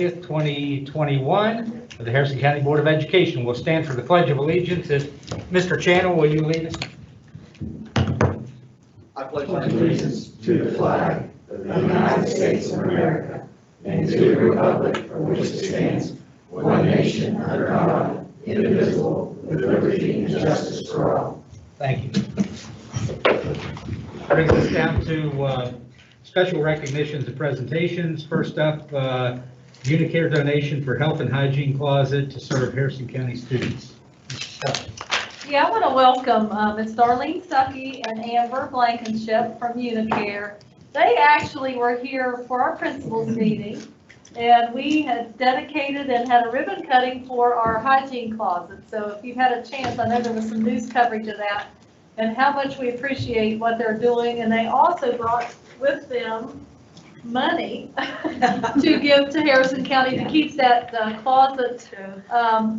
2021 of the Harrison County Board of Education. We'll stand for the Pledge of Allegiance. Mr. Channel, will you lead us? I pledge allegiance to the flag of the United States of America and to the republic for which it stands, one nation under God, indivisible, with liberty and justice for all. Thank you. Brings us down to special recognitions and presentations. First up, Unicare donation for Health and Hygiene Closet to serve Harrison County students. Yeah, I want to welcome Ms. Darlene Stuckey and Amber Blankenship from Unicare. They actually were here for our principals meeting, and we had dedicated and had a ribbon cutting for our hygiene closet. So if you've had a chance, I know there was some news coverage of that and how much we appreciate what they're doing. And they also brought with them money to give to Harrison County to keep that closet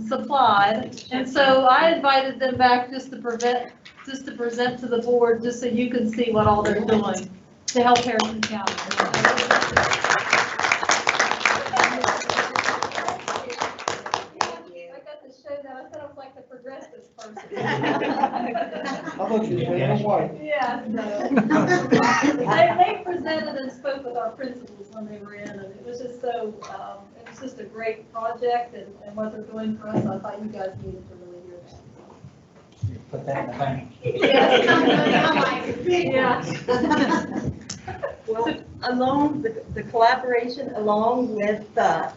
supplied. And so I invited them back just to present to the board, just so you can see what all they're doing to help Harrison County. I got to show that. I thought I was like the progressive person. How much is that? White? Yeah, no. They presented and spoke with our principals when they were in, and it was just so, it was just a great project and what they're doing for us. I thought you guys needed to really hear that. Put that in the bank. Yeah. Well, along the collaboration, along with that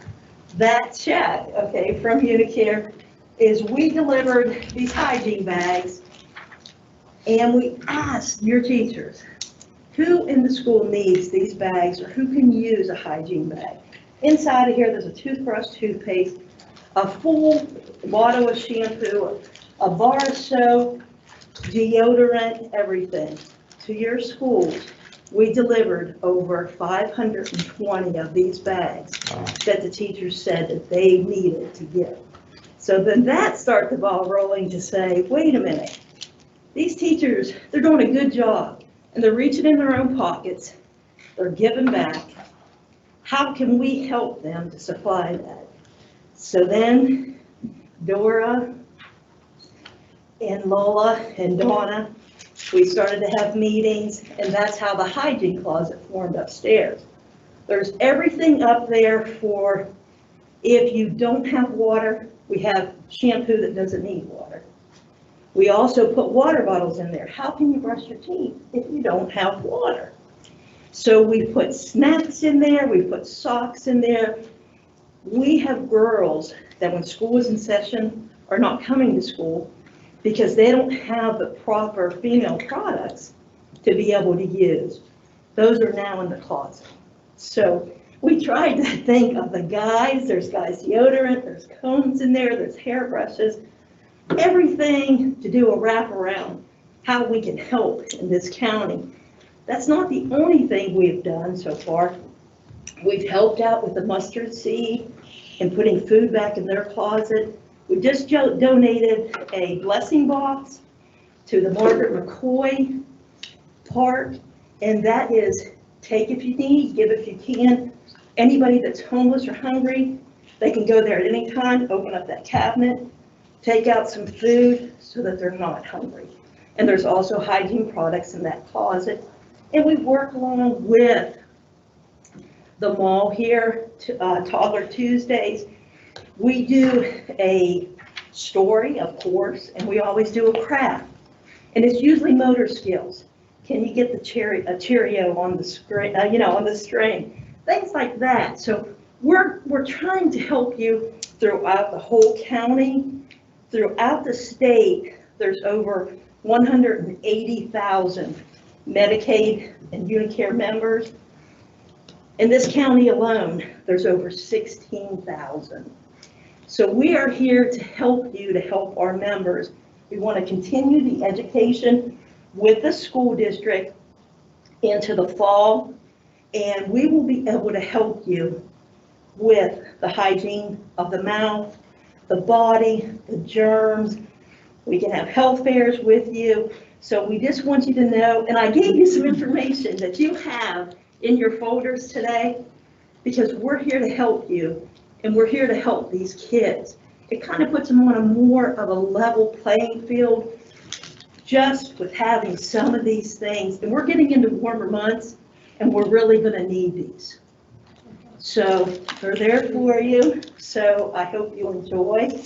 check, okay, from Unicare, is we delivered these hygiene bags, and we asked your teachers, who in the school needs these bags, or who can use a hygiene bag? Inside of here, there's a toothbrush, toothpaste, a full bottle of shampoo, a bar of soap, deodorant, everything. To your schools, we delivered over 520 of these bags that the teachers said that they needed to give. So then that starts the ball rolling to say, wait a minute, these teachers, they're doing a good job, and they're reaching in their own pockets, they're giving back. How can we help them to supply that? So then Dora and Lola and Donna, we started to have meetings, and that's how the hygiene closet formed upstairs. There's everything up there for if you don't have water. We have shampoo that doesn't need water. We also put water bottles in there. How can you brush your teeth if you don't have water? So we put snacks in there, we put socks in there. We have girls that when school is in session are not coming to school because they don't have the proper female products to be able to use. Those are now in the closet. So we tried to think of the guys. There's guys deodorant, there's combs in there, there's hairbrushes, everything to do a wraparound, how we can help in this county. That's not the only thing we've done so far. We've helped out with the mustard seed and putting food back in their closet. We just donated a blessing box to the Margaret McCoy Park, and that is take if you need, give if you can. Anybody that's homeless or hungry, they can go there at any time, open up that cabinet, take out some food so that they're not hungry. And there's also hygiene products in that closet. And we work along with the mall here, Toddler Tuesdays. We do a story, of course, and we always do a craft. And it's usually motor skills. Can you get the Cheerio on the screen, on the string? Things like that. So we're trying to help you throughout the whole county, throughout the state. There's over 180,000 Medicaid and Unicare members. In this county alone, there's over 16,000. So we are here to help you, to help our members. We want to continue the education with the school district into the fall, and we will be able to help you with the hygiene of the mouth, the body, the germs. We can have health fairs with you. So we just want you to know, and I gave you some information that you have in your folders today, because we're here to help you and we're here to help these kids. It kind of puts them on a more of a level playing field just with having some of these things. And we're getting into warmer months, and we're really going to need these. So they're there for you. So I hope you enjoy.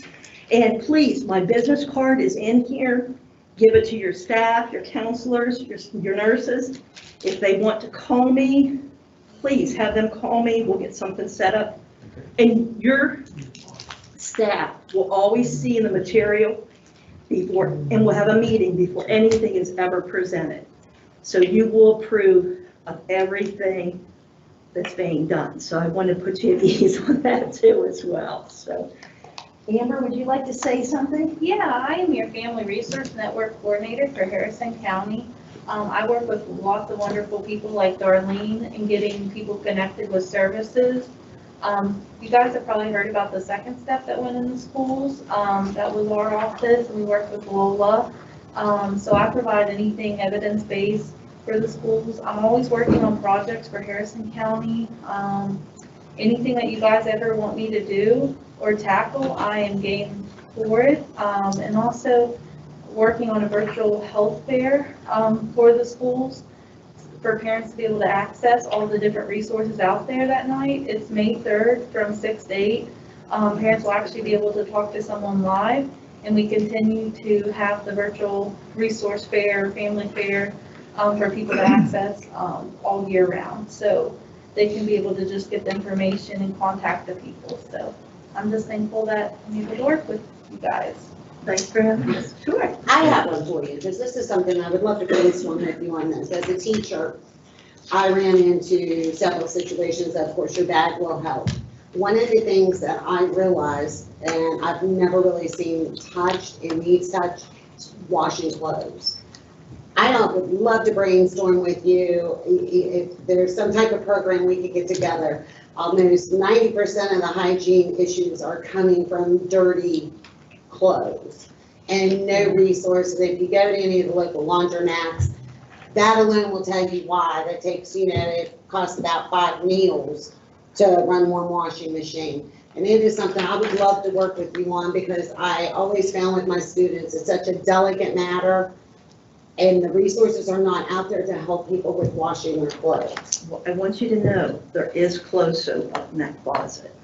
And please, my business card is in here. Give it to your staff, your counselors, your nurses. If they want to call me, please have them call me. We'll get something set up. And your staff will always see the material before, and we'll have a meeting before anything is ever presented. So you will approve of everything that's being done. So I want to put you at ease on that too as well. So Amber, would you like to say something? Yeah, I am your Family Resource Network Coordinator for Harrison County. I work with lots of wonderful people like Darlene in getting people connected with services. You guys have probably heard about the second step that went in the schools. That was our office, and we worked with Lola. So I provide anything evidence-based for the schools. I'm always working on projects for Harrison County. Anything that you guys ever want me to do or tackle, I am game for it. And also working on a virtual health fair for the schools for parents to be able to access all the different resources out there that night. It's May 3rd from 6 to 8. Parents will actually be able to talk to someone live, and we continue to have the virtual resource fair, family fair for people to access all year round. So they can be able to just get the information and contact the people. So I'm just thankful that I'm able to work with you guys. Thanks for having us. Sure. I have one for you, because this is something I would love to brainstorm with you on this. As a teacher, I ran into several situations that, of course, your bag will help. One of the things that I realized, and I've never really seen touched and needs touched, is washing clothes. I would love to brainstorm with you if there's some type of program we could get together. Almost 90% of the hygiene issues are coming from dirty clothes and no resources. If you go to any of the local laundromats, that alone will tell you why. That takes, it costs about 5 meals to run one washing machine. And it is something I would love to work with you on, because I always found with my students, it's such a delicate matter, and the resources are not out there to help people with washing their clothes. Well, I want you to know there is clothes soap up in that closet.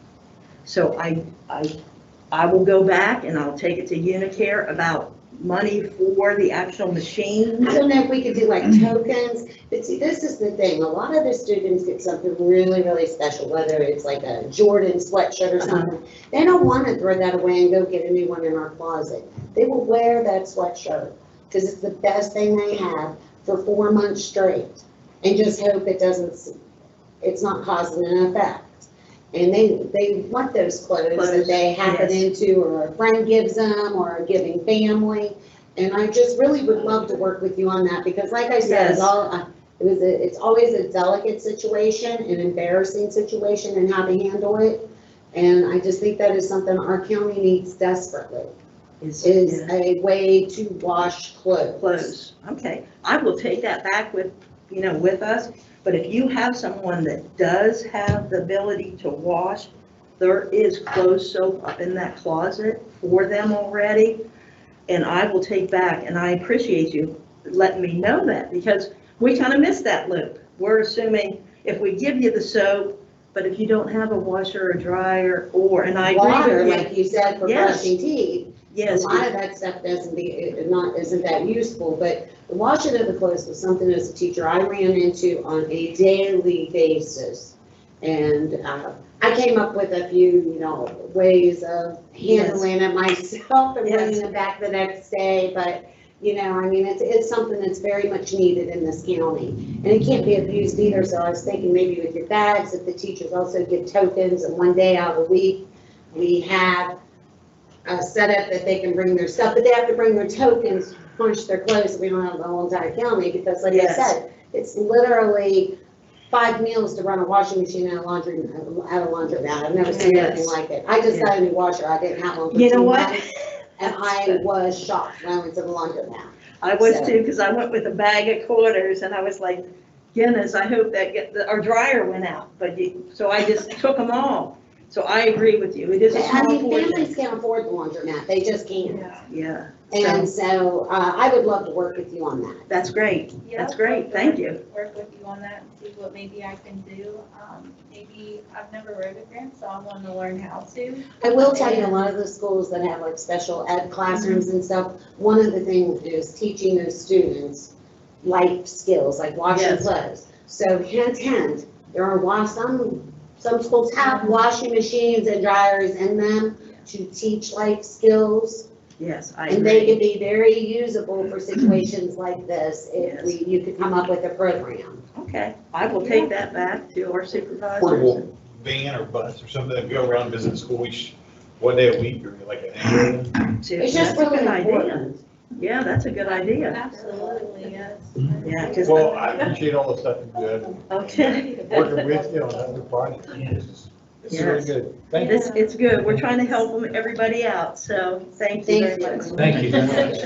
So I will go back and I'll take it to Unicare about money for the actual machine. I don't know if we could do like tokens, but see, this is the thing. A lot of the students get something really, really special, whether it's like a Jordan sweatshirt or something. They don't want to throw that away and go get a new one in our closet. They will wear that sweatshirt because it's the best thing they have for 4 months straight, and just hope it's not causing an effect. And they want those clothes that they happen into, or a friend gives them, or a giving family. And I just really would love to work with you on that, because like I said, it's always a delicate situation, an embarrassing situation, and how to handle it. And I just think that is something our county needs desperately, is a way to wash clothes. Okay, I will take that back with us. But if you have someone that does have the ability to wash, there is clothes soap up in that closet for them already. And I will take back, and I appreciate you letting me know that, because we kind of missed that loop. We're assuming if we give you the soap, but if you don't have a washer or dryer, and I agree Water, with you. like you said, for brushing teeth. Yes. A lot of that stuff isn't that useful, but the washing of the clothes was something as a teacher I ran into on a daily basis. And I came up with a few, ways of handling it myself and bringing it back the next day. But, it's something that's very much needed in this county. And it can't be abused either. So I was thinking maybe with your bags, if the teachers also give tokens, and one day out of the week, we have a setup that they can bring their stuff, but they have to bring their tokens, punch their clothes. We don't have the whole entire county, because like I said, it's literally 5 meals to run a washing machine at a laundromat. I've never seen anything like it. I just got a new washer. I didn't have one for 2 months, and I was shocked when I went to the laundromat. I was too, because I went with a bag of quarters, and I was like, goodness, I hope that our dryer went out. So I just took them all. So I agree with you. It is a I small mean, portion. families can't afford the laundromat, they just can't. Yeah. And so, I would love to work with you on that. That's great. Yeah, That's great. Thank you. Work with you on that and see what maybe I can do. Maybe I've never rotogrammed, so I want to learn how to. I will tell you, a lot of the schools that have like special ed classrooms and stuff, one of the things is teaching those students life skills, like washing Yes. clothes. So hint, hint, there are some schools have washing machines and dryers in them to teach life skills. Yes, I And they agree. could be very usable for situations like this if you could come up with a program. Okay, I will take that back to our supervisors. Portable van or bus or something that go around visit school each, one day a week or like an hour. It's just That's a really good idea. important. Yeah, that's a good idea. Absolutely, yes. Yeah, because, Well, I appreciate all the stuff you've done, okay. working with you on that new project. It's really Yes. good. Thank you. It's good. We're trying to help them, everybody out, so thank you very Thank much. you. Thank you very much.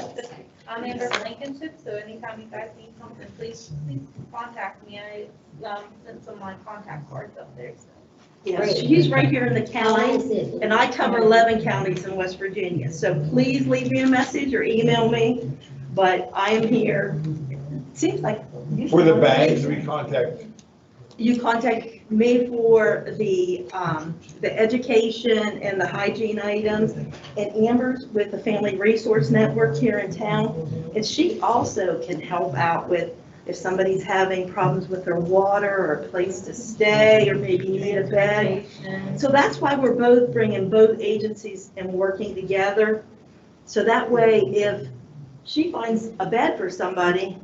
I'm Amber Blankenship, so anytime you guys need something, please contact me. I sent some of my contact cards up there, so. Yes, she's right here in the Oh, I county, see. and I cover 11 counties in West Virginia, so please leave me a message or email me, but I am here. Seems like. For the bags, we contact, You contact me for the education and the hygiene items, and Amber's with the Family Resource Network here in town. And she also can help out with if somebody's having problems with their water or a place to stay, or maybe you need a bed. So that's why we're both bringing both agencies and working together. So that way, if she finds a bed for somebody,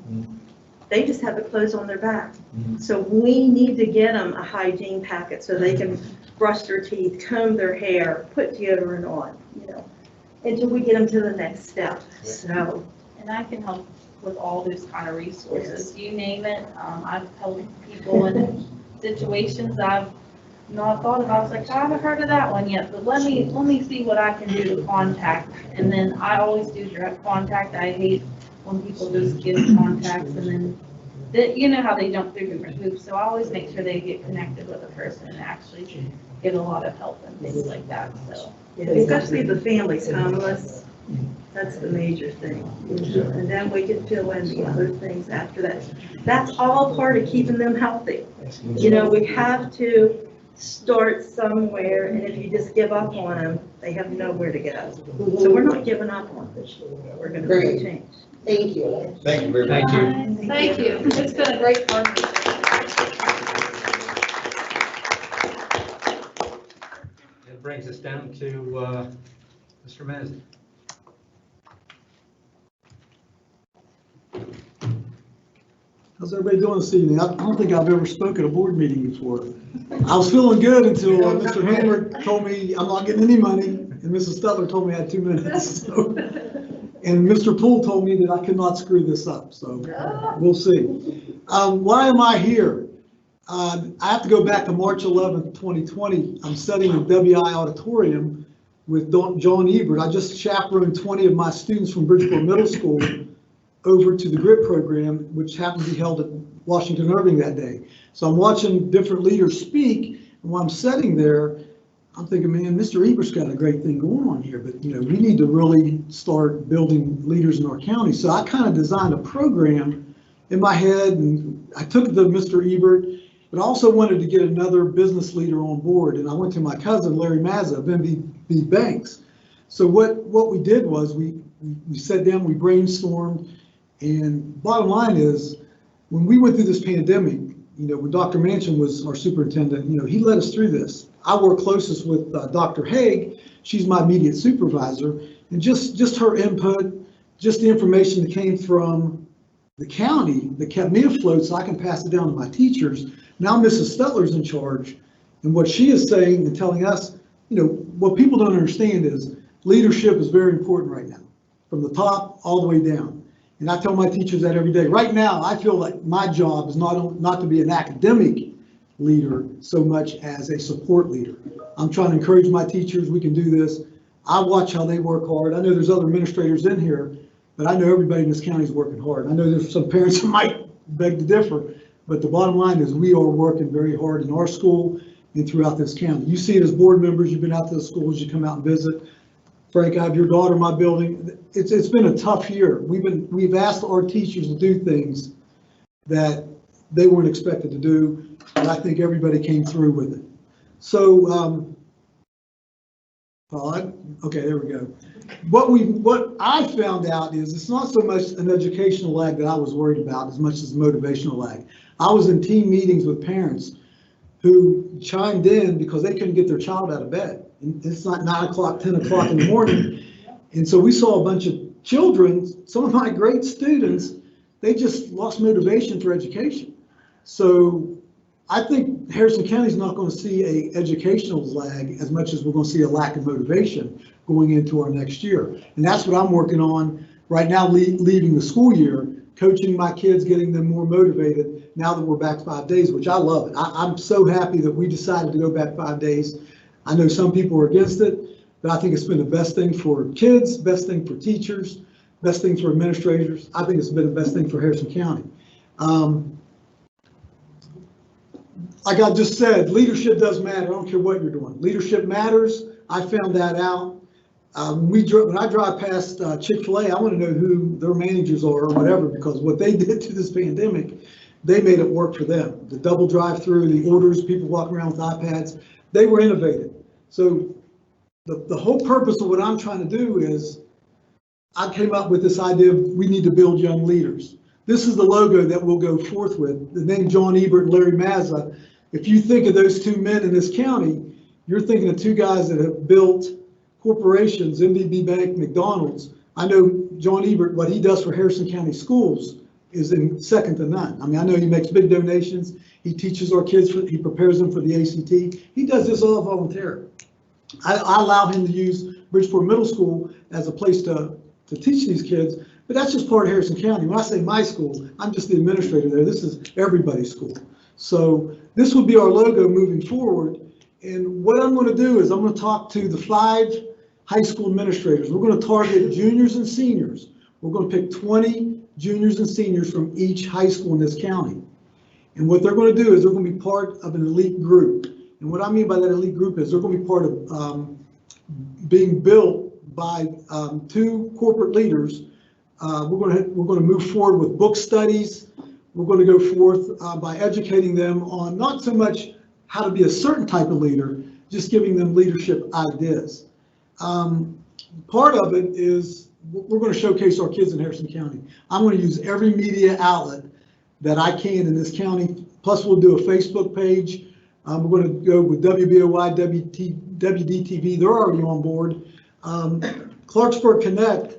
they just have the clothes on their back. So we need to get them a hygiene packet so they can brush their teeth, comb their hair, put deodorant on, until we get them to the next step. So, And I can help with all those kind of resources, you name it. I've helped people in situations I've not thought about. I was like, I haven't heard of that one yet, but let me see what I can do to contact. And then I always do direct contact. I hate when people just give contacts and then, you know how they jump through different hoops. So I always make sure they get connected with a person and actually get a lot of help and things like that, so. especially if the family's homeless, that's the major thing. And then we can fill in the other things after that. That's all part of keeping them healthy. We have to start somewhere, and if you just give up on them, they have nowhere to go. So we're not giving up on them. We're gonna Great. change. Thank you. thank you very much. Thank you. Thank you. It's been a great partnership. That brings us down to Mr. Mazza. How's everybody doing this evening? I don't think I've ever spoken at a board meeting before. I was feeling good until Mr. Hammer told me I'm not getting any money, and Mrs. Stutler told me I had 2 minutes. So, and Mr. Poole told me that I could not screw this up, so we'll see. Why am I here? I have to go back to March 11th, 2020. I'm studying in WI Auditorium with John Ebert. I just chaperoned 20 of my students from Bridgeport Middle School over to the GRIP program, which happened to be held at Washington Irving that day. So I'm watching different leaders speak, and while I'm sitting there, I'm thinking, man, Mr. Ebert's got a great thing going on here, but we need to really start building leaders in our county. So I kind of designed a program in my head, and I took it to Mr. Ebert, but I also wanted to get another business leader on board, and I went to my cousin, Larry Mazza of MVB Banks. So what we did was we sat down, we brainstormed, and bottom line is, when we went through this pandemic, when Dr. Manchin was our superintendent, he led us through this. I work closest with Dr. Haig. She's my immediate supervisor, and just her input, just the information that came from the county that kept me afloat so I can pass it down to my teachers. Now Mrs. Stutler's in charge, and what she is saying and telling us, what people don't understand is leadership is very important right now, from the top all the way down. And I tell my teachers that every day. Right now, I feel like my job is not to be an academic leader so much as a support leader. I'm trying to encourage my teachers, we can do this. I watch how they work hard. I know there's other administrators in here, but I know everybody in this county is working hard. I know there's some parents who might beg to differ, but the bottom line is we are working very hard in our school, and throughout this county. You see it as board members, you've been out to the schools, you come out and visit. Frank, I have your daughter in my building. It's been a tough year. We've asked our teachers to do things that they weren't expected to do, and I think everybody came through with it. So, okay, there we go. What I found out is it's not so much an educational lag that I was worried about as much as motivational lag. I was in team meetings with parents who chimed in because they couldn't get their child out of bed. It's not 9 o'clock, 10 o'clock in the morning. And so we saw a bunch of children, some of my great students, they just lost motivation for education. So I think Harrison County is not going to see a educational lag as much as we're going to see a lack of motivation going into our next year. And that's what I'm working on right now, leaving the school year, coaching my kids, getting them more motivated now that we're back 5 days, which I love it. I'm so happy that we decided to go back 5 days. I know some people are against it, but I think it's been the best thing for kids, best thing for teachers, best thing for administrators. I think it's been the best thing for Harrison County. Like I just said, leadership does matter. I don't care what you're doing. Leadership matters. I found that out. When I drive past Chick-fil-A, I want to know who their managers are or whatever, because what they did to this pandemic, they made it work for them. The double drive-through, the orders, people walking around with iPads, they were innovative. So the whole purpose of what I'm trying to do is I came up with this idea of we need to build young leaders. This is the logo that we'll go forth with. The name John Ebert and Larry Mazza. If you think of those two men in this county, you're thinking of two guys that have built corporations, MBB Bank, McDonald's. I know John Ebert, what he does for Harrison County schools is second to none. I mean, I know he makes big donations. He teaches our kids, he prepares them for the ACT. He does this all voluntarily. I allow him to use Bridgeport Middle School as a place to teach these kids, but that's just part of Harrison County. When I say my school, I'm just the administrator there. This is everybody's school. So this will be our logo moving forward. And what I'm going to do is I'm going to talk to the 5 high school administrators. We're going to target juniors and seniors. We're going to pick 20 juniors and seniors from each high school in this county. And what they're going to do is they're going to be part of an elite group. And what I mean by that elite group is they're going to be part of being built by 2 corporate leaders. We're going to move forward with book studies. We're going to go forth by educating them on not so much how to be a certain type of leader, just giving them leadership ideas. Part of it is we're going to showcase our kids in Harrison County. I'm going to use every media outlet that I can in this county. Plus, we'll do a Facebook page. We're going to go with WBOY, WDTV. They're already on board. Clarksburg Connect,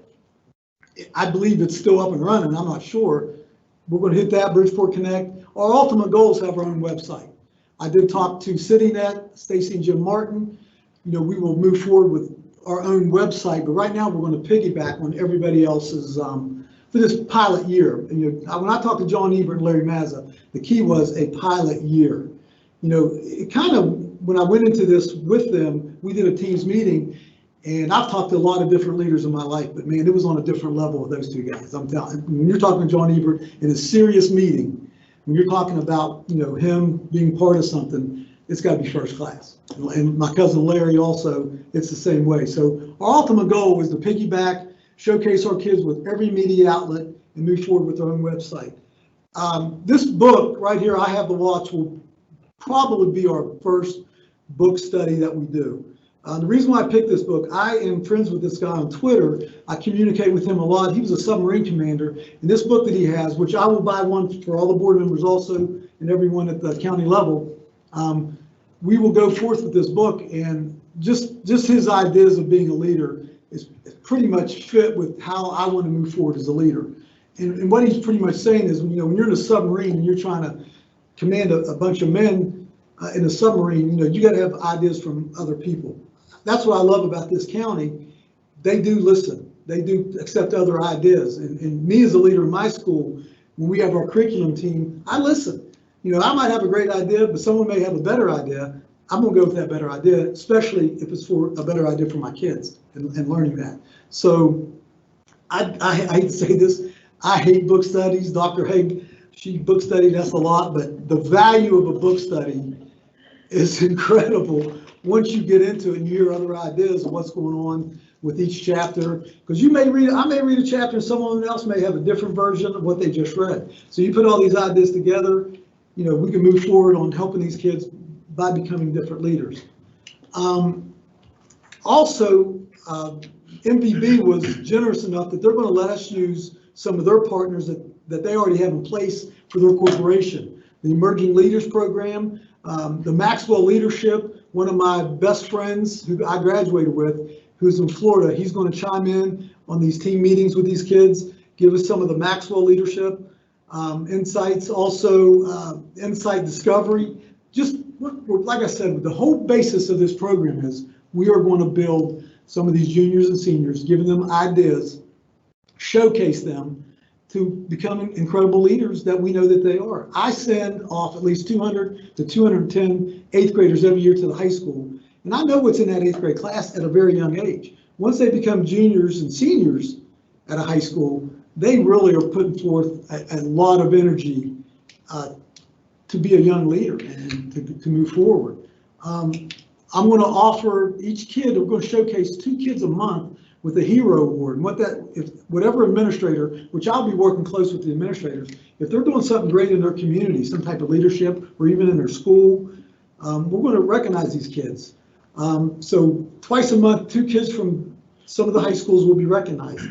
I believe it's still up and running. I'm not sure. We're going to hit that, Bridgeport Connect. Our ultimate goal is to have our own website. I did talk to CityNet, Stacy and Jim Martin. You know, we will move forward with our own website, but right now we're going to piggyback on everybody else's for this pilot year. And, you know, when I talked to John Ebert and Larry Mazza, the key was a pilot year. You know, it kind of, when I went into this with them, we did a teams meeting, and I've talked to a lot of different leaders in my life, but man, it was on a different level with those 2 guys. I'm telling you, when you're talking to John Ebert in a serious meeting, when you're talking about, you know, him being part of something, it's got to be first class. And my cousin Larry also, it's the same way. So our ultimate goal was to piggyback, showcase our kids with every media outlet, and move forward with our own website. This book right here, I Have the Watch, will probably be our first book study that we do. The reason why I picked this book, I am friends with this guy on Twitter. I communicate with him a lot. He was a submarine commander. And this book that he has, which I will buy one for all the board members also and everyone at the county level, we will go forth with this book. And just his ideas of being a leader is pretty much fit with how I want to move forward as a leader. And what he's pretty much saying is, you know, when you're in a submarine and you're trying to command a bunch of men in a submarine, you know, you got to have ideas from other people. That's what I love about this county. They do listen. They do accept other ideas. And me as a leader in my school, when we have our curriculum team, I listen. You know, I might have a great idea, but someone may have a better idea. I'm going to go with that better idea, especially if it's for a better idea for my kids and learning that. So I hate to say this. I hate book studies. Dr. Haig, she book studied us a lot, but the value of a book study is incredible once you get into it and you hear other ideas of what's going on with each chapter. Because I may read a chapter and someone else may have a different version of what they just read. So you put all these ideas together, we can move forward on helping these kids by becoming different leaders. Also, MVB was generous enough that they're going to let us use some of their partners that they already have in place for their corporation. The Emerging Leaders Program, the Maxwell Leadership, one of my best friends who I graduated with, who's in Florida, he's going to chime in on these team meetings with these kids, give us some of the Maxwell Leadership insights, also insight discovery. Just like I said, the whole basis of this program is we are going to build some of these juniors and seniors, giving them ideas, showcase them to become incredible leaders that we know that they are. I send off at least 200 to 210 eighth graders every year to the high school, and I know what's in that eighth grade class at a very young age. Once they become juniors and seniors at a high school, they really are putting forth a lot of energy to be a young leader and to move forward. I'm going to offer each kid, we're going to showcase 2 kids a month with a hero award. And whatever administrator, which I'll be working close with the administrators, if they're doing something great in their community, some type of leadership, or even in their school, we're going to recognize these kids. So twice a month, 2 kids from some of the high schools will be recognized.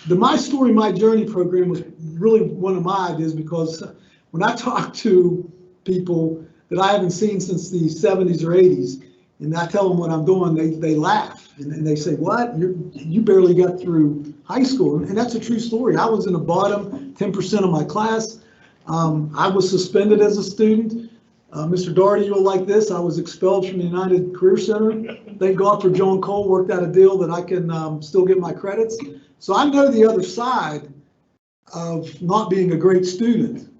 The My Story, My Journey program was really one of my ideas, because when I talk to people that I haven't seen since the 70s or 80s, and I tell them what I'm doing, they laugh and they say, "What? You barely got through high school." And that's a true story. I was in the bottom 10% of my class. I was suspended as a student. Mr. Doherty, you'll like this. I was expelled from the United Career Center. Thank God for John Cole, worked out a deal that I can still get my credits. So I know the other side of not being a great student.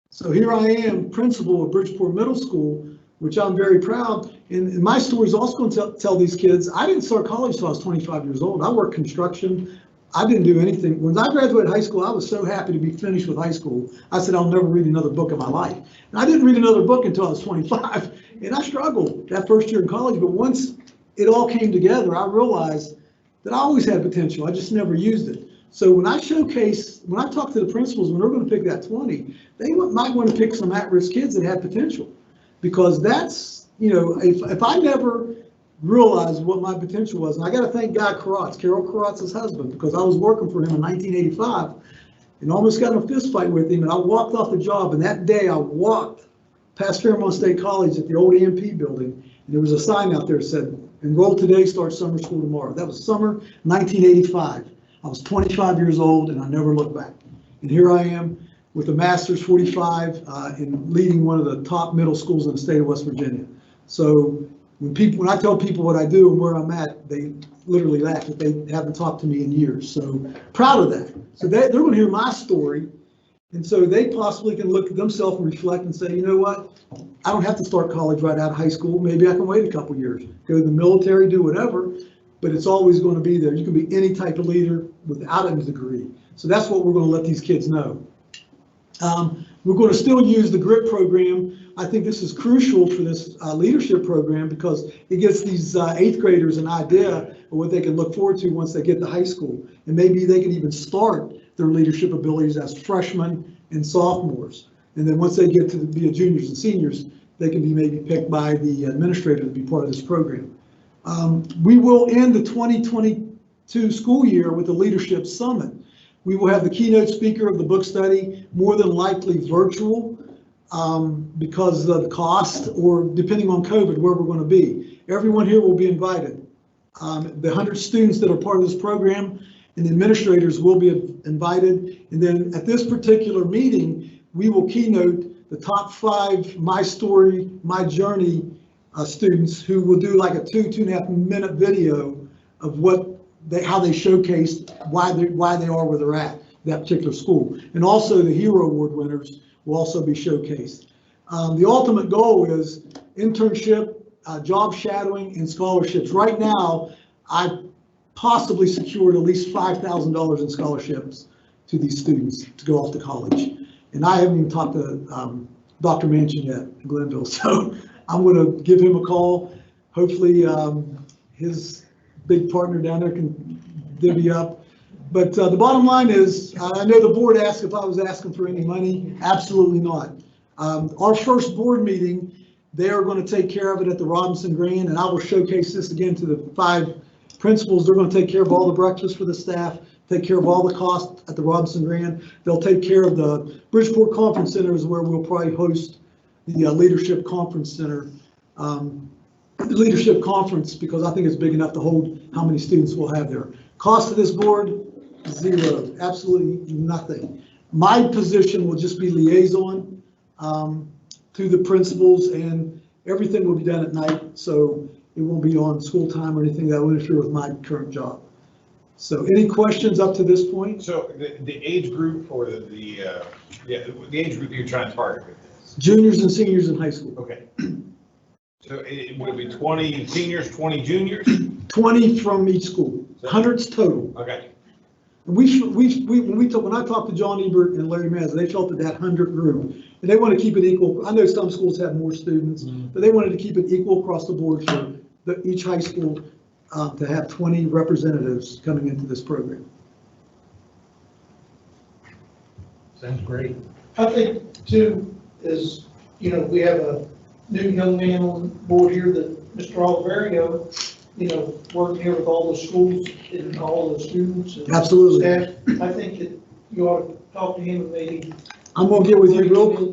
So here I am, principal of Bridgeport Middle School, which I'm very proud. And my story is also going to tell these kids, I didn't start college until I was 25 years old. I worked construction. I didn't do anything. When I graduated high school, I was so happy to be finished with high school. I said, I'll never read another book in my life. And I didn't read another book until I was 25. And I struggled that first year in college. But once it all came together, I realized that I always had potential. I just never used it. So when I talk to the principals, when they're going to pick that 20, they might want to pick some at-risk kids that have potential. Because that's, if I never realized what my potential was, and I got to thank Guy Carotz, Carol Karotz's husband, because I was working for him in 1985 and almost got in a fist fight with him, and I walked off the job, and that day I walked past Fairmont State College at the old EMP building, and there was a sign out there that said, "Enroll today, start summer school tomorrow." That was summer 1985. I was 25 years old, and I never looked back. And here I am with a master's 45 in leading one of the top middle schools in the state of West Virginia. So when I tell people what I do and where I'm at, they literally laugh that they haven't talked to me in years. So proud of that. So they're going to hear my story. And so they possibly can look at themselves and reflect and say, you know what? I don't have to start college right out of high school. Maybe I can wait a couple years, go to the military, do whatever, but it's always going to be there. You can be any type of leader without a degree. So that's what we're going to let these kids know. We're going to still use the GRIT program. I think this is crucial for this leadership program, because it gives these 8th graders an idea of what they can look forward to once they get to high school. And maybe they can even start their leadership abilities as freshmen and sophomores. And then once they get to be a juniors and seniors, they can be maybe picked by the administrator to be part of this program. We will end the 2022 school year with a leadership summit. We will have the keynote speaker of the book study, more than likely virtual, because of the cost, or depending on COVID, where we're going to be. Everyone here will be invited. The 100 students that are part of this program and the administrators will be invited. And then at this particular meeting, we will keynote the top 5 My Story, My Journey students, who will do like a 2.5 minute video of how they showcased why they are where they're at, that particular school. And also the Hero Award winners will also be showcased. The ultimate goal is internship, job shadowing, and scholarships. Right now, I possibly secured at least $5,000 in scholarships to these students to go off to college. And I haven't even talked to Dr. Manchin yet in Glenville. So I'm going to give him a call. Hopefully, his big partner down there can divvy up. But the bottom line is, I know the board asked if I was asking for any money. Absolutely not. Our first board meeting, they are going to take care of it at the Robinson Grand, and I will showcase this again to the 5 principals. They're going to take care of all the breakfast for the staff, take care of all the costs at the Robinson Grand. They'll take care of the Bridgeport Conference Center is where we'll probably host the Leadership Conference Center. The Leadership Conference, because I think it's big enough to hold how many students we'll have there. Cost of this board, 0, absolutely nothing. My position will just be liaison to the principals, and everything will be done at night, so it won't be on school time or anything that will interfere with my current job. So any questions up to this point? So the age group or the age group that you're trying to target with this? Juniors and seniors in high school. Okay. So it would be 20 seniors, 20 juniors? 20 from each school, hundreds total. Okay. When I talked to John Ebert and Larry Mazza, they felt that 100 group, and they want to keep it equal. I know some schools have more students, but they wanted to keep it equal across the board for each high school to have 20 representatives coming into this program. Sounds great. I think too is, we have a new young man on board here, that Mr. Oliverio, working here with all the schools and all the students and Absolutely. staff. I think that you ought to talk to him and maybe I'm going to get with you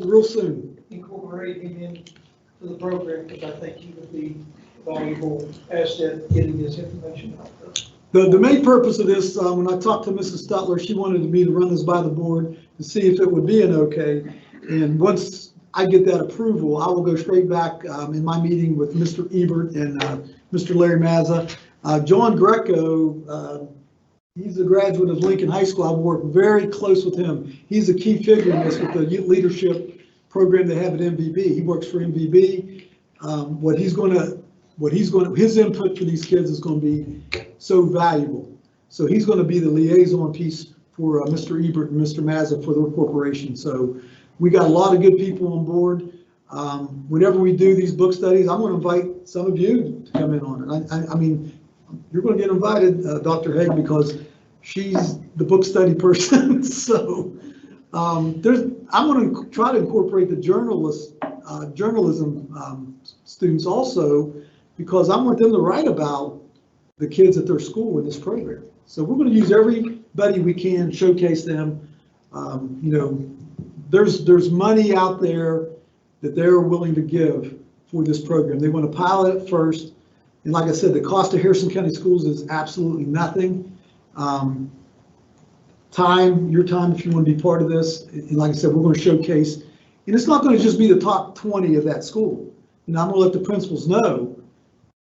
real soon. incorporate him into the program, because I think he would be a valuable asset getting this information out there. The main purpose of this, when I talked to Mrs. Stutler, she wanted me to run this by the board to see if it would be an okay. And once I get that approval, I will go straight back in my meeting with Mr. Ebert and Mr. Larry Mazza. John Greco, he's a graduate of Lincoln High School. I've worked very close with him. He's a key figure in this with the youth leadership program they have at MVB. He works for MVB. His input for these kids is going to be so valuable. So he's going to be the liaison piece for Mr. Ebert and Mr. Mazza for their corporation. So we got a lot of good people on board. Whenever we do these book studies, I'm going to invite some of you to come in on it. I mean, you're going to get invited, Dr. Haig, because she's the book study person. So I'm going to try to incorporate the journalism students also, because I want them to write about the kids at their school in this program. So we're going to use everybody we can, showcase them. There's money out there that they're willing to give for this program. They want to pilot it first. And like I said, the cost of Harrison County Schools is absolutely nothing. Your time if you want to be part of this. And like I said, we're going to showcase, and it's not going to just be the top 20 of that school. I'm going to let the principals know,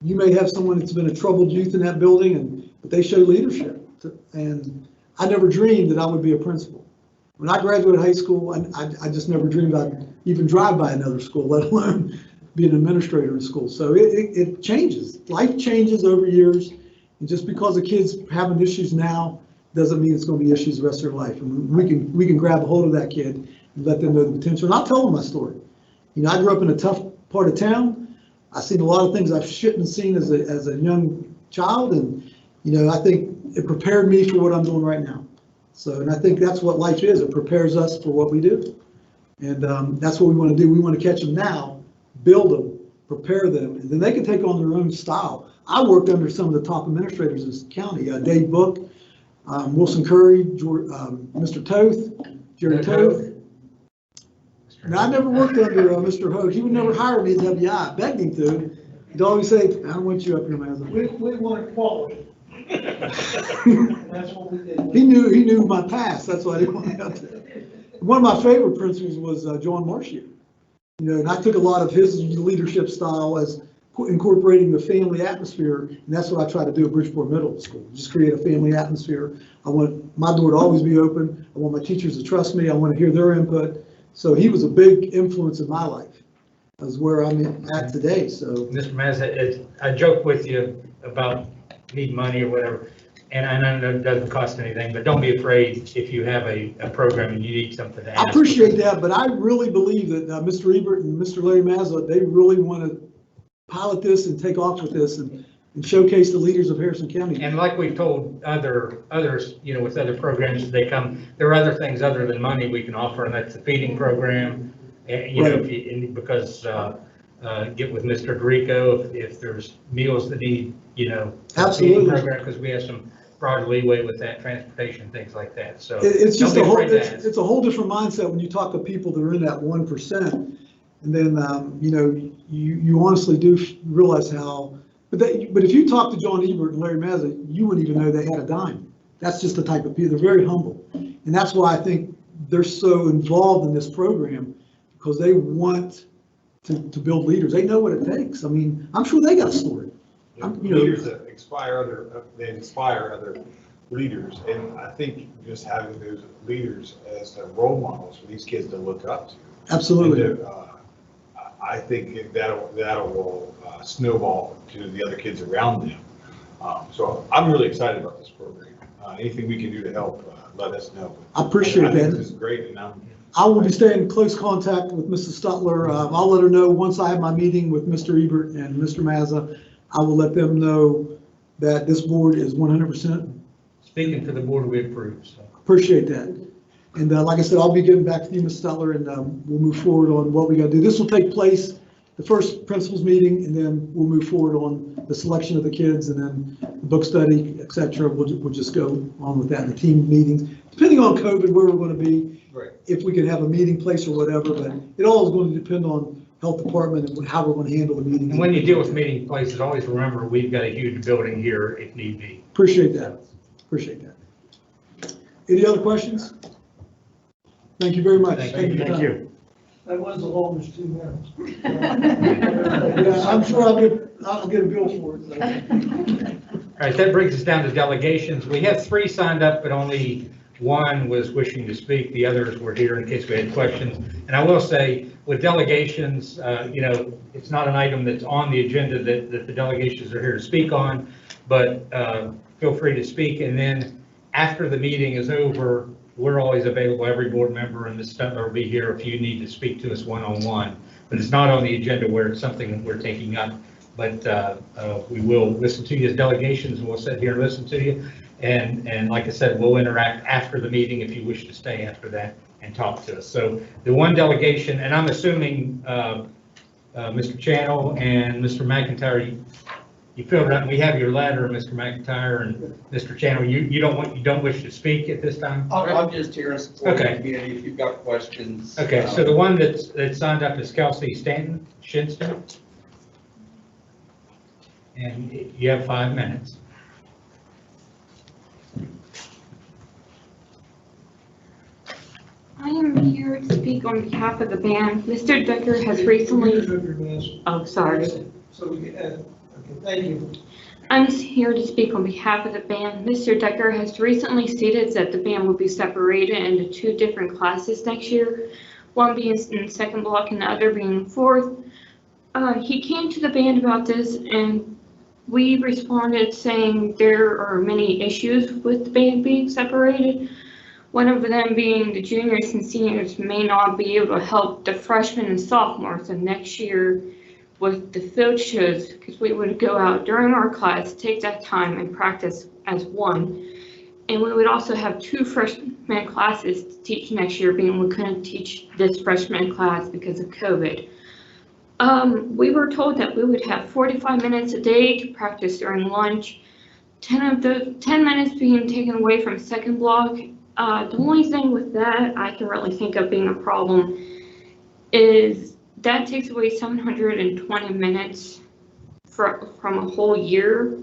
you may have someone that's been a troubled youth in that building, but they show leadership. And I never dreamed that I would be a principal. When I graduated high school, I just never dreamed I'd even drive by another school, let alone be an administrator in school. So it changes. Life changes over years. And just because a kid's having issues now doesn't mean it's going to be issues the rest of their life. And we can grab a hold of that kid and let them know the potential. And I'll tell them my story. I grew up in a tough part of town. I've seen a lot of things I shouldn't have seen as a young child. And, I think it prepared me for what I'm doing right now. So, and I think that's what life is. It prepares us for what we do. And that's what we want to do. We want to catch them now, build them, prepare them, and then they can take on their own style. I worked under some of the top administrators in this county, Dave Book, Wilson Curry, Mr. Toth, Jerry Toth. Now, I never worked under Mr. Hogue. He would never hire me at WI. I begged him to. He'd always say, I don't want you up here, man. We want quality. That's what we did. He knew my past. That's why I didn't want to out there. One of my favorite principals was John Marshall. And I took a lot of his leadership style as incorporating the family atmosphere, and that's what I try to do at Bridgeport Middle School. Just create a family atmosphere. I want my door to always be open. I want my teachers to trust me. I want to hear their input. So he was a big influence in my life. That's where I'm at today. So, Mr. Mazza, I joke with you about need money or whatever. And I know it doesn't cost anything, but don't be afraid if you have a program and you need something to I ask. appreciate that, but I really believe that Mr. Ebert and Mr. Larry Mazza, they really want to pilot this and take off with this and showcase the leaders of Harrison County. And like we've told others, you know, with other programs, as they come, there are other things other than money we can offer, and that's the feeding program. You know, because get with Mr. Dorico if there's meals that need, you know, Absolutely. program, because we have some broad leeway with that, transportation, things like that. So It's just don't be a whole, afraid to ask. it's a whole different mindset when you talk to people that are in that 1%. And then, you know, you honestly do realize how, but if you talk to John Ebert and Larry Mazza, you wouldn't even know they had a dime. That's just the type of people, they're very humble. And that's why I think they're so involved in this program, because they want to build leaders. They know what it takes. I mean, I'm sure they got a story. Leaders that they inspire other leaders, and I think just having those leaders as the role models for these kids to look up to. Absolutely. And I think that will snowball to the other kids around them. So I'm really excited about this program. Anything we can do to help, let us know. I appreciate I think that. this is great, and I will be staying in close contact with Mrs. Stutler. I'll let her know once I have my meeting with Mr. Ebert and Mr. Mazza. I will let them know that this board is 100%. Speaking for the board, we approve. So. Appreciate that. And like I said, I'll be getting back to you, Ms. Stutler, and we'll move forward on what we got to do. This will take place, the first principals meeting, and then we'll move forward on the selection of the kids, and then the book study, et cetera. We'll just go on with that in the team meetings, depending on COVID, where we're going to be. Right. If we can have a meeting place or whatever, but it all is going to depend on health department and how we're going to handle the meetings. And when you deal with meeting places, always remember, we've got a huge building here if need be. Appreciate that. Appreciate that. Any other questions? Thank you very much. Thank you. That was the longest 2 minutes. Yeah, I'm sure I'll get a bill for it. So. All right, that brings us down to delegations. We have 3 signed up, but only 1 was wishing to speak. The others were here in case we had questions. And I will say, with delegations, you know, it's not an item that's on the agenda that the delegations are here to speak on, but feel free to speak. And then after the meeting is over, we're always available, every board member, and Ms. Stutler will be here if you need to speak to us one-on-one. But it's not on the agenda where it's something that we're taking up. But we will listen to you as delegations, and we'll sit here and listen to you. And like I said, we'll interact after the meeting if you wish to stay after that and talk to us. So the one delegation, and I'm assuming Mr. Channel and Mr. McIntyre, you filled it out. We have your letter, Mr. McIntyre and Mr. Channel. You don't wish to speak at this time? I'm just here in support of the Okay. community if you've got questions. Okay, so the one that's signed up is Kelsey Shinston. And you have 5 minutes. I am here to speak on behalf of the band. Mr. Decker has recently, oh, sorry. So we, okay, thank you. I'm here to speak on behalf of the band. Mr. Decker has recently stated that the band will be separated into 2 different classes next year, one being in second block and the other being fourth. He came to the band about this, and we responded saying there are many issues with the band being separated. One of them being the juniors and seniors may not be able to help the freshmen and sophomores of next year with the field shows, because we would go out during our class, take that time and practice as one. And we would also have 2 freshman classes to teach next year, being we couldn't teach this freshman class because of COVID. We were told that we would have 45 minutes a day to practice during lunch, 10 minutes being taken away from second block. The only thing with that I can really think of being a problem is that takes away 720 minutes from a whole year,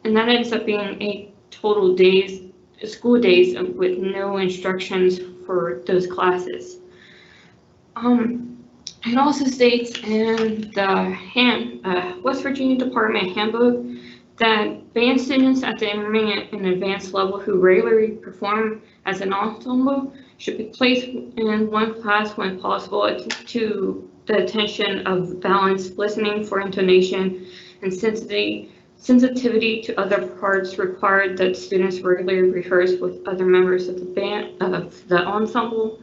and that ends up being 8 total days, school days with no instructions for those classes. It also states in the West Virginia Department Handbook that band students at the intermediate and advanced level who regularly perform as an ensemble should be placed in one class when possible to the attention of balance, listening for intonation, and sensitivity sensitivity to other parts required that students regularly rehearse with other members of the band, of the ensemble.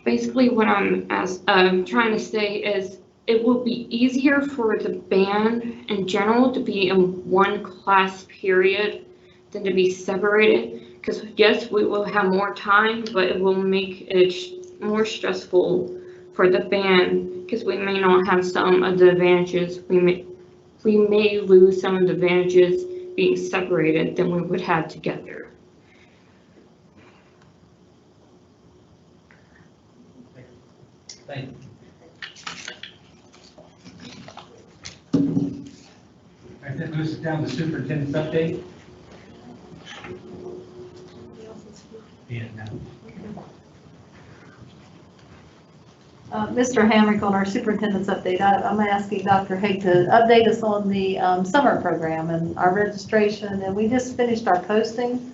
Basically, what I'm trying to say is it will be easier for the band in general to be in one class period than to be separated. Because yes, we will have more time, but it will make it more stressful for the band because we may not have some of the advantages. We may lose some of the advantages being separated than we would have together. Thank you. All right, that moves us down to superintendent's update. Yeah, no. Mr. Hamrick, on our superintendent's update, I'm asking Dr. Haig to update us on the summer program and our registration, and we just finished our posting,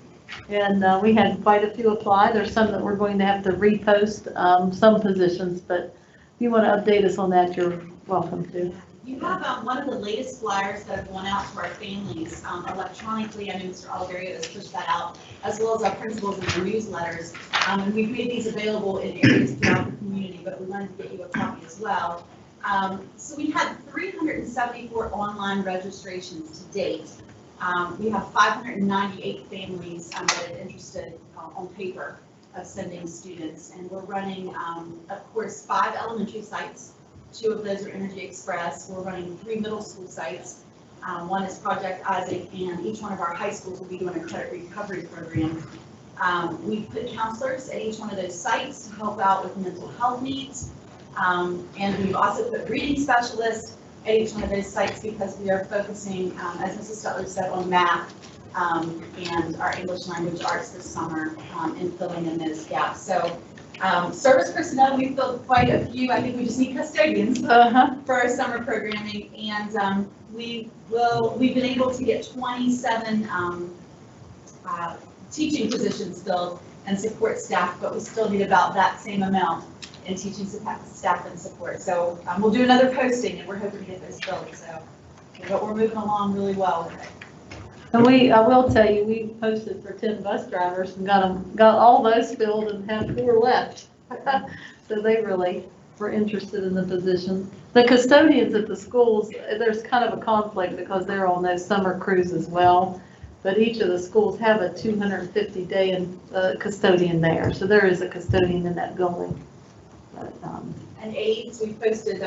and we had quite a few apply. There's some that we're going to have to repost, some positions, but if you want to update us on that, you're welcome to. You have one of the latest flyers that have gone out to our families electronically. I know Mr. Oliverio has pushed that out, as well as our principals and their newsletters. And we've made these available in areas throughout the community, but we wanted to get you a copy as well. So we had 374 online registrations to date. We have 598 families that are interested on paper of sending students. And we're running, of course, 5 elementary sites. 2 of those are Energy Express. We're running 3 middle school sites. One is Project Isaac, and each one of our high schools will be doing a credit recovery program. We've put counselors at each one of those sites to help out with mental health needs. And we've also put reading specialists at each one of those sites because we are focusing, as Mrs. Stutler said, on math and our English language arts this summer and filling in those gaps. So service personnel, we've filled quite a few. I think we just need custodians for our summer programming, and we've been able to get 27 teaching positions filled and support staff, but we still need about that same amount in teaching staff and support. So we'll do another posting, and we're hoping to get those filled. So, but we're moving along really well with it. And I will tell you, we posted for 10 bus drivers and got all those filled and have 4 left. So they really were interested in the position. The custodians at the schools, there's kind of a conflict because they're on those summer crews as well. But each of the schools have a 250-day custodian there. So there is a custodian in that building. But, and aides, we posted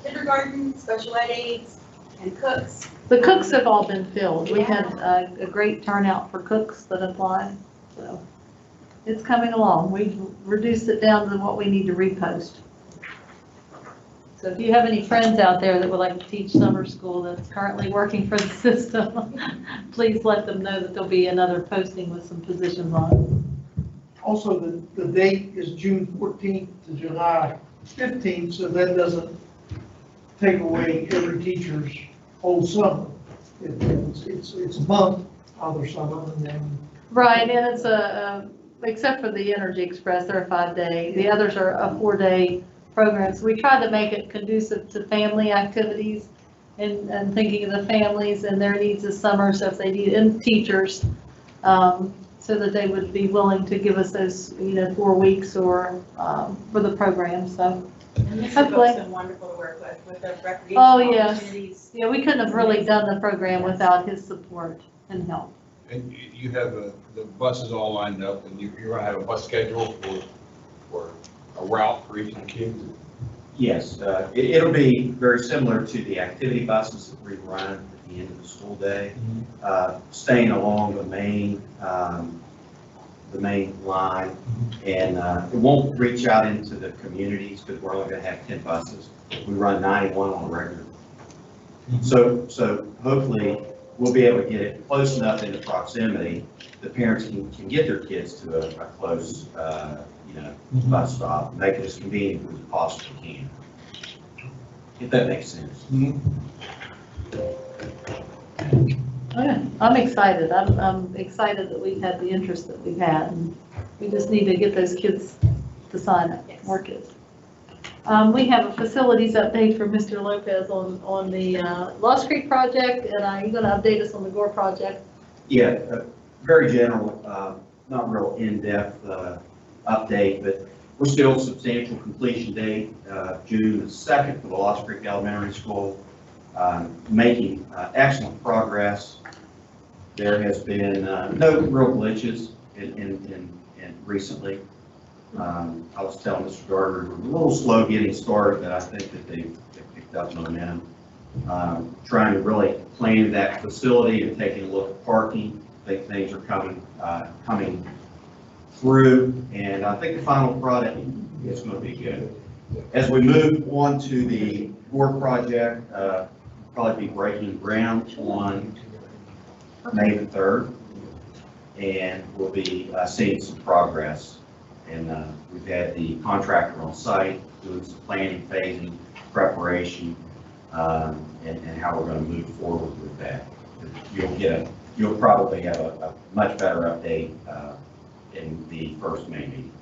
kindergarten, special ed aides, and cooks. The cooks have all been filled. We had a great turnout for cooks that applied, so it's coming along. We've reduced it down to what we need to repost. So if you have any friends out there that would like to teach summer school that's currently working for the system, please let them know that there'll be another posting with some positions on it. Also, the date is June 14th to July 15th, so that doesn't take away every teacher's whole summer. It's a month of their summer, and then. Right, and it's except for the Energy Express, they're a 5-day. The others are a 4-day program. So we try to make it conducive to family activities and thinking of the families and their needs this summer. So if they need teachers, so that they would be willing to give us those, 4 weeks or for the program. So. And Mr. Book's been wonderful to work with the recreation opportunities. Yeah, we couldn't have really done the program without his support and help. And you have the buses all lined up, and you're going to have a bus schedule for a route for each of the kids? Yes, it'll be very similar to the activity buses that we run at the end of the school day, staying along the main line, and it won't reach out into the communities because we're only going to have 10 buses. We run 91 on a regular. So hopefully we'll be able to get it close enough into proximity the parents can get their kids to a close bus stop, make it as convenient as we possibly can. If that makes sense. Oh, yeah. I'm excited. I'm excited that we've had the interest that we've had, and we just need to get those kids to sign up, more kids. We have a facilities update from Mr. Lopez on the Lost Creek project, and are you going to update us on the Gore project? Yeah, very general, not real in-depth update, but we're still substantial completion date, June the 2nd for the Lost Creek Elementary School, making excellent progress. There has been no real glitches in recently. I was telling Mr. Gardner, we're a little slow getting started, but I think that they've picked up momentum. Trying to really plan that facility and taking a look at parking. I think things are coming through, and I think the final product is going to be good. As we move on to the Gore project, we'll probably be breaking ground on May the 3rd, and we'll be seeing some progress. And we've had the contractor on site doing some planning, phasing, preparation, and how we're going to move forward with that. You'll probably have a much better update in the first May meeting.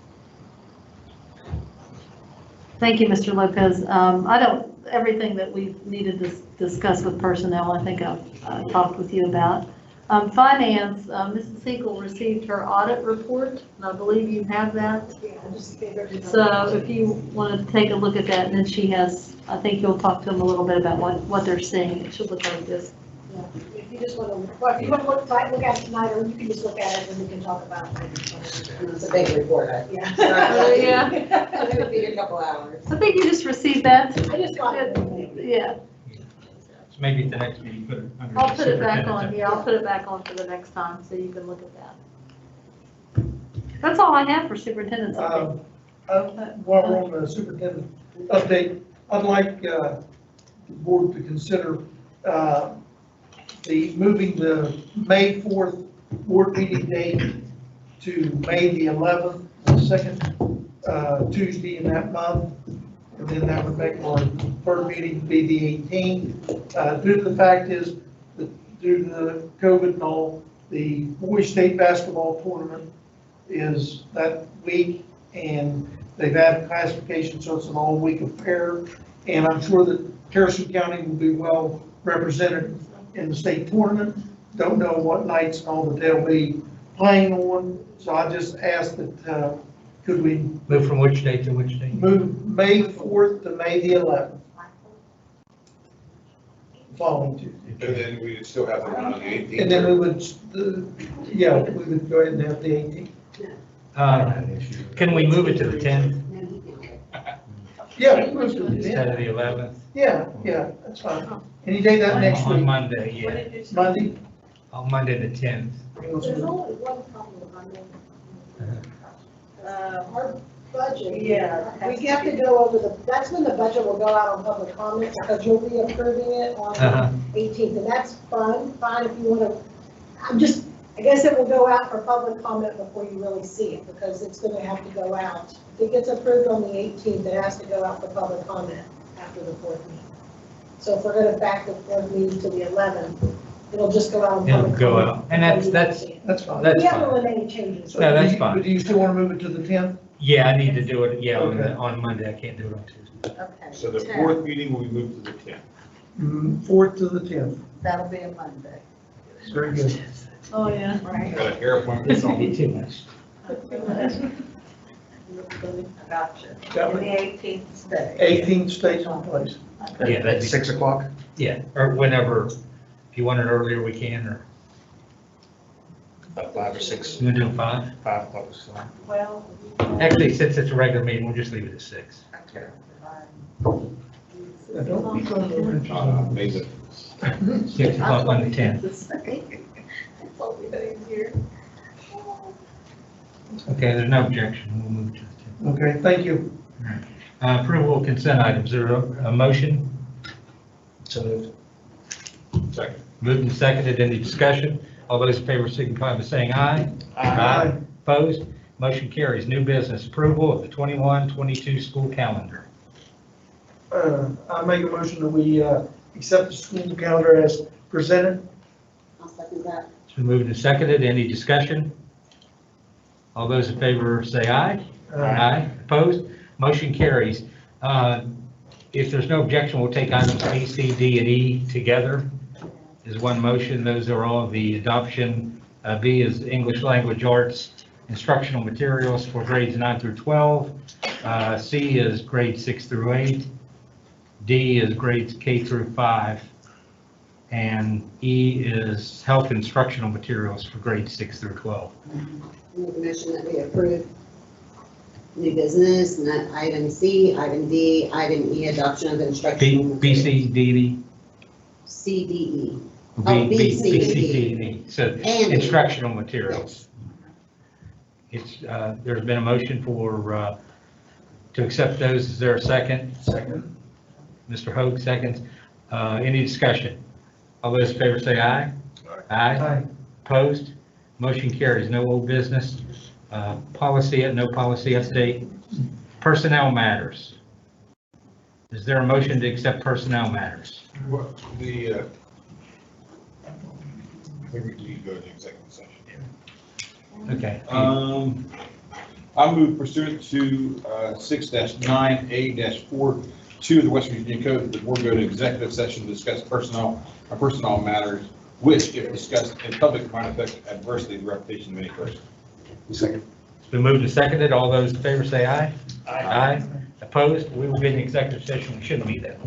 Thank you, Mr. Lopez. Everything that we needed to discuss with personnel, I think I've talked with you about. Finance, Mrs. Hinkle received her audit report, and I believe you have that. Yeah, I just gave everybody. So if you wanted to take a look at that, and then she has, I think you'll talk to them a little bit about what they're seeing. It should look like this. Yeah, if you just want to, well, if you want to look at it tonight, or you can just look at it and we can talk about it. It's a big report. Yeah. Yeah. It would be a couple hours. I think you just received that. I just got it. Yeah. So maybe at the next meeting, put it under. I'll put it back superintendent's on, yeah, I'll put it back on for the next time, so you can look at that. That's all I have for superintendent's update. While we're on the superintendent update, I'd like the board to consider moving the May 4th board meeting date to May the 11th, the second Tuesday in that month. And then that would make our third meeting be the 18th. Due to the fact is that due to the COVID and all, the boys state basketball tournament is that week, and they've added classification, so it's an all-week affair. And I'm sure that Harrison County will be well represented in the state tournament. Don't know what nights and all that they'll be playing on. So I just asked that, could we Move from which date to which date? move May 4th to May the 11th? Following Tuesday. And then we still have the one on the 18th. And then we would, yeah, we would go ahead and have the 18th. Can we move it to the 10th Yeah, we move to the instead 10th. of the 11th? Yeah, that's fine. Any day that next On week, Monday, yeah. Monday. On Monday the 10th. There's only one problem on that. Our budget. Yeah. We have to go over that's when the budget will go out on public comment, because you'll be approving it on the 18th, and that's fine if you want to, I guess it will go out for public comment before you really see it, because it's going to have to go out. If it gets approved on the 18th, it has to go out for public comment after the fourth meeting. So if we're going to back the fourth meeting to the 11th, it'll just go out on It'll public go comment. out, and that's fine. That's We haven't fine. really made any changes. So No, that's do you- fine. But do you still want to move it to the 10th? Yeah, I need to do it, yeah, Okay. on Monday. I can't do it on Tuesday. Okay. So the fourth meeting will be moved to the 10th. 4th to the 10th. That'll be a Monday. Very good. Oh, yeah. Right. Got a hair appointment. It's only too much. Gotcha. Got And the it. 18th stay. 18th stays in place. Yeah, that's 6 o'clock? Yeah, or whenever, if you want it earlier, we can, or About 5 or 6, you want to do 5? 5 o'clock is fine. Well. Actually, since it's a regular meeting, we'll just leave it at 6. Okay. Now, don't be going over. Amazing. 6 o'clock on the 10th. Okay, there's no objection. We'll move to the 10th. Okay, thank you. Approval of consent items. Is there a motion? So moved. Second. Moved and seconded. Any discussion? All those in favor signify by saying aye. Aye. Opposed? Motion carries. New business. Approval of the 21-22 school calendar. I make a motion that we accept the school calendar as presented. I'll second that. It's been moved and seconded. Any discussion? All those in favor say aye. Opposed? Motion carries. If there's no objection, we'll take items B, C, D, and E together as one motion. Those are all the adoption. B is English Language Arts instructional materials for grades 9 through 12. C is grades 6 through 8. D is grades K through 5. And E is health instructional materials for grades 6 through 12. Make a motion that we approve new business, and that item C, item D, item E, adoption of instructional B, B, C, materials. D, and E. C, D, E. B, Oh, B, B, C, B, C, D. D, and E. So And- instructional materials. It's, there's been a motion for, to accept those. Is there a second? Second. Mr. Hoag seconds. Any discussion? All those in favor say aye. Aye. Opposed? Motion carries. No old business. Policy, no policy update. Personnel matters. Is there a motion to accept personnel matters? What, maybe we go to executive session. Okay. I move pursuant to 6-9A-4, 2 of the West Virginia Code, that the board go to executive session to discuss personnel matters, which, if discussed in public, might affect adversely the reputation of any person. Second. It's been moved and seconded. All those in favor say aye. Aye. Opposed? We will be in executive session. We shouldn't be there.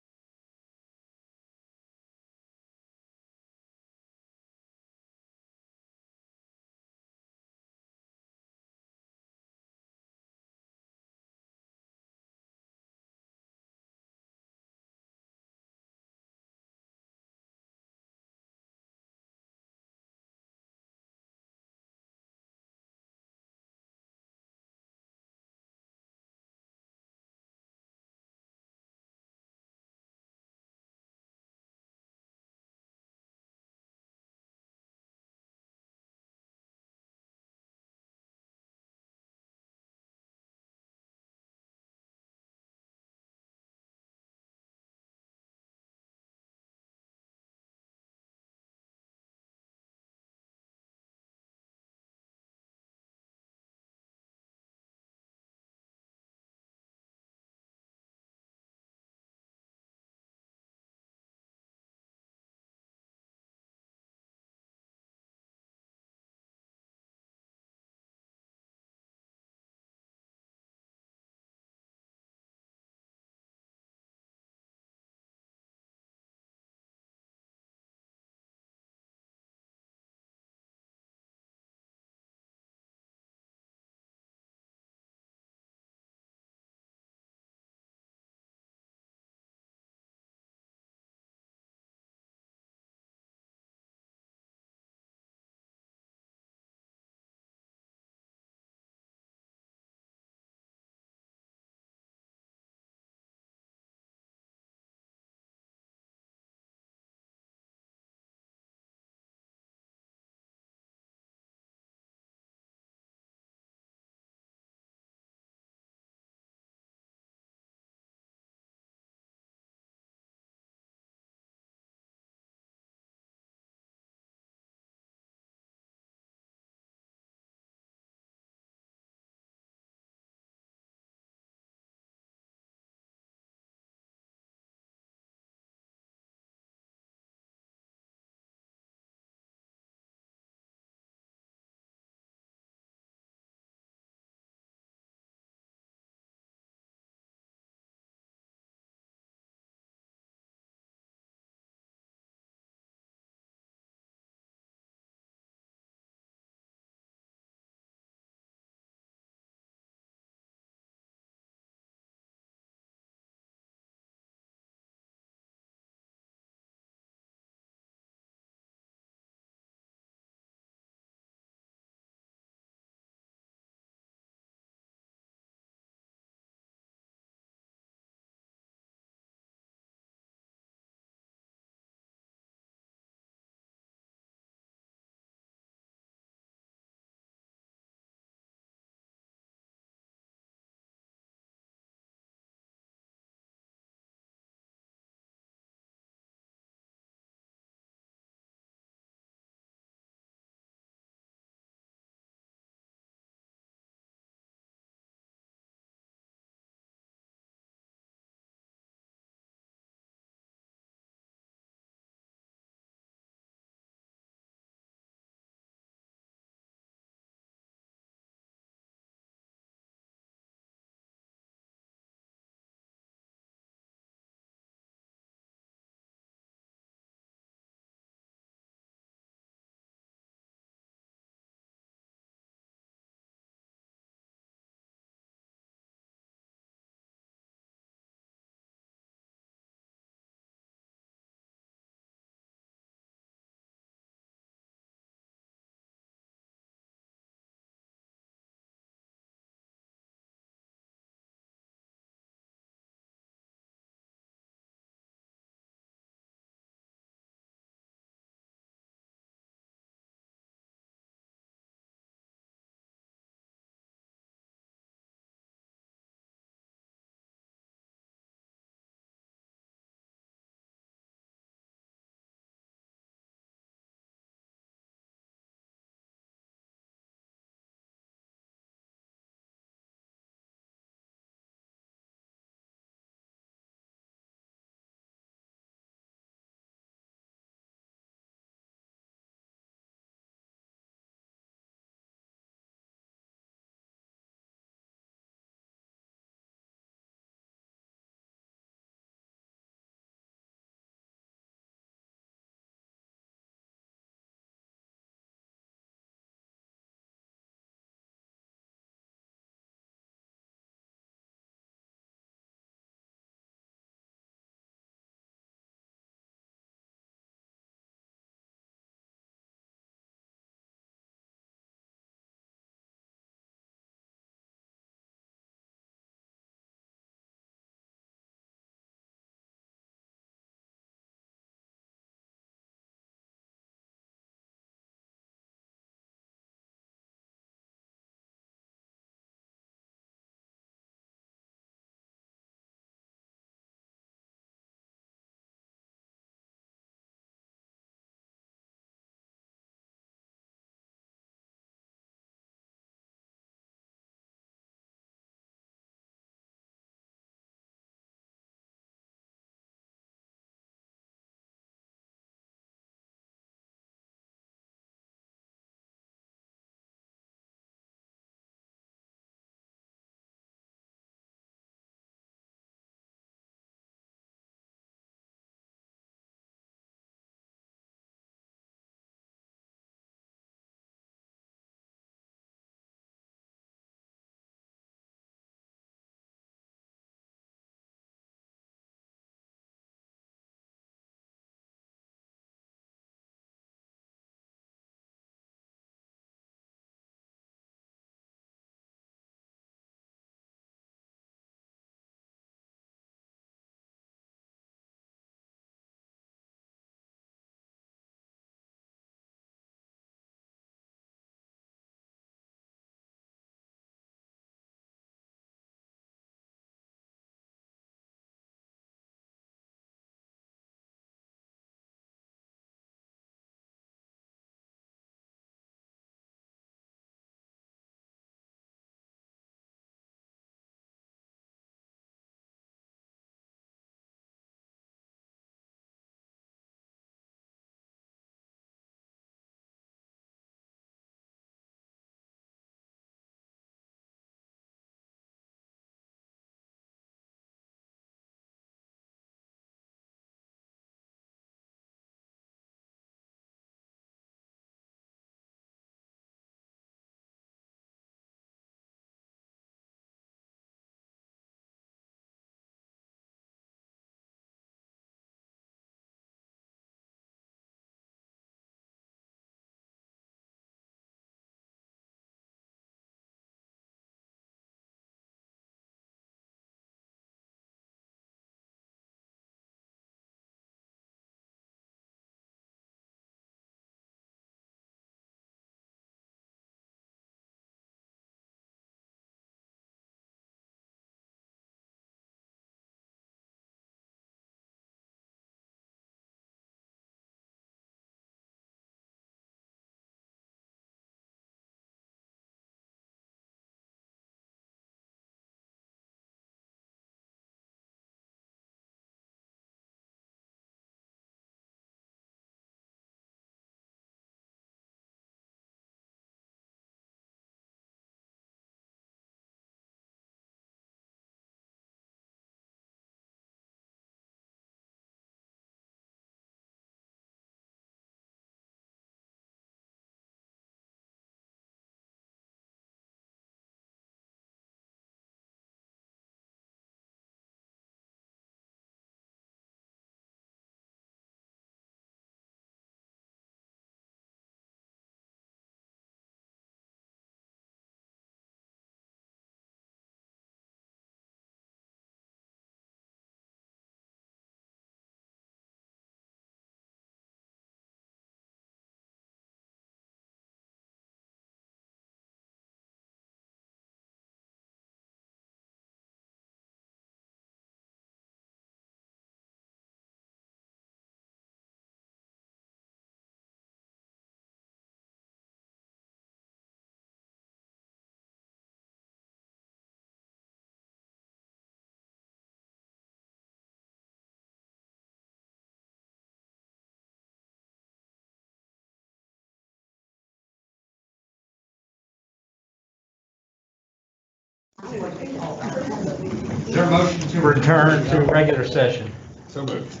Is there a motion to return to regular session? So moved.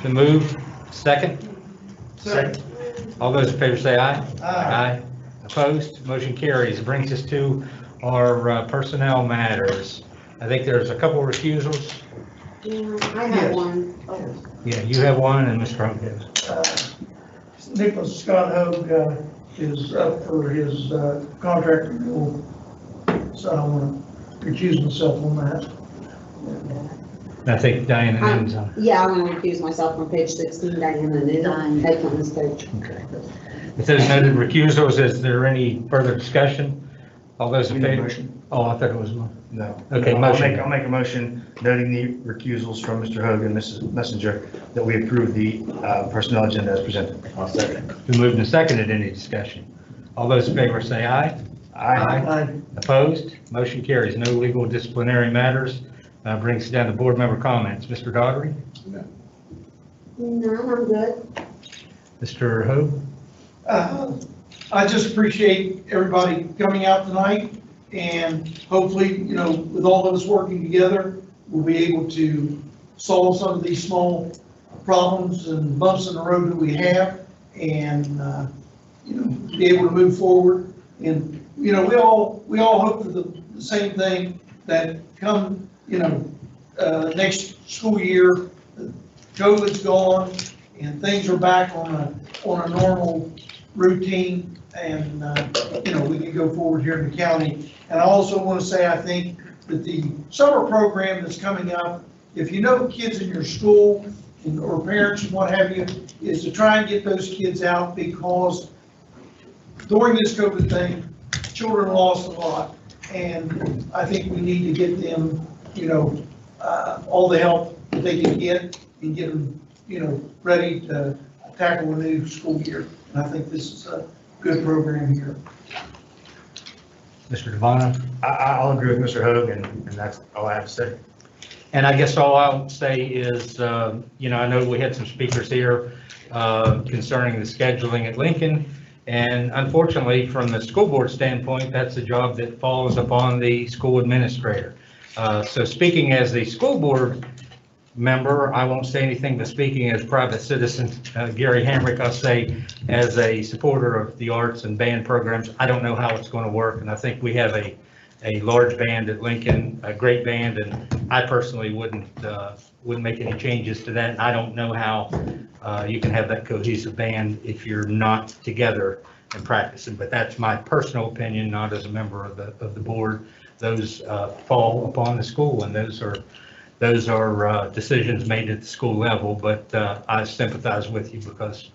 To move, second? Second. All those in favor say aye. Aye. Opposed? Motion carries. Brings us to our personnel matters. I think there's a couple recusals. Yeah, I have one. Yeah, you have one and Mr. Hope has. Nicholas Scott Hogue is up for his contract renewal, so I want to recuse myself on that. I think Diana Noone's on. Yeah, I want to recuse myself from page 16, Diana Noon. Make on this page. Okay. If there's noted recusals, is there any further discussion? All those in favor? Oh, I thought it was one. No. Okay, I'll motion. I'll make a motion noting the recusals from Mr. Hogan and Mrs. Messenger that we approve the personnel agenda as presented. I'll second. Been moved and seconded. Any discussion? All those in favor say aye. Aye. Opposed? Motion carries. No legal disciplinary matters. Brings us down to board member comments. Mr. Daugherty? No, I'm good. Mr. Hope? I just appreciate everybody coming out tonight, and hopefully, with all of us working together, we'll be able to solve some of these small problems and bumps in the road that we have, and, be able to move forward. And, we all hope for the same thing, that come, next school year, COVID's gone, and things are back on a normal routine, and, we can go forward here in the county. And I also want to say, I think that the summer program that's coming up, if you know kids in your school or parents and what have you, is to try and get those kids out, because during this COVID thing, children lost a lot. And I think we need to get them, all the help that they can get, and get them, ready to tackle a new school year. And I think this is a good program here. Mr. Devon? I'll agree with Mr. Hogan, and that's all I have to say. And I guess all I'll say is, I know we had some speakers here concerning the scheduling at Lincoln. And unfortunately, from the school board standpoint, that's a job that falls upon the school administrator. So speaking as the school board member, I won't say anything, but speaking as private citizen, Gary Hamrick, I'll say as a supporter of the arts and band programs, I don't know how it's going to work. And I think we have a large band at Lincoln, a great band, and I personally wouldn't make any changes to that. And I don't know how you can have that cohesive band if you're not together and practicing. But that's my personal opinion, not as a member of the board. Those fall upon the school, and those are decisions made at the school level. But I sympathize with you, because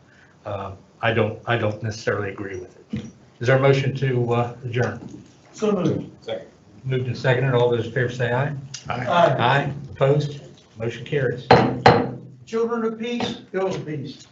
I don't necessarily agree with it. Is there a motion to adjourn? So moved. Second. Moved and seconded. All those in favor say aye. Aye. Aye. Opposed? Motion carries. Children of peace, go in peace.